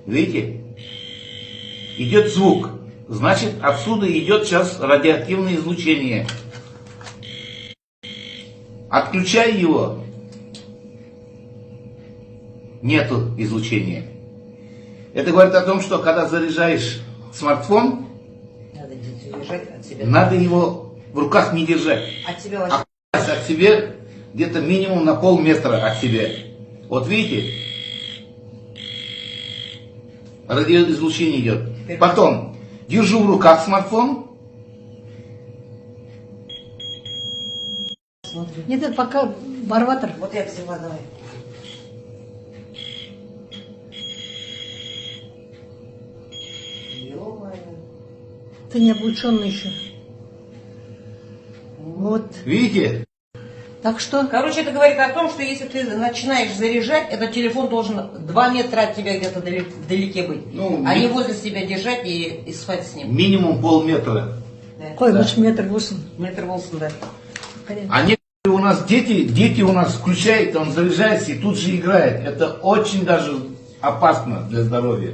Видите? Идет звук. Значит, отсюда идет сейчас радиоактивное излучение. Отключай его. Нету излучения. Это говорит о том, что когда заряжаешь смартфон, надо его в руках не держать. От себя где-то минимум на полметра от себя. Вот видите? Радиоизлучение идет. Потом держу в руках смартфон. Нет, это пока барватор. Вот я взяла, давай. Ты не облученный еще. Вот. Видите? Так что? Короче, это говорит о том, что если ты начинаешь заряжать, этот телефон должен 2 метра от тебя где-то вдалеке быть. Ну, а не возле себя держать и спать с ним. Минимум полметра. Да. Ой, Да. лучше метр восемь. Метр 8, да. А некоторые у нас дети у нас включают, он заряжается и тут же играет. Это очень даже опасно для здоровья.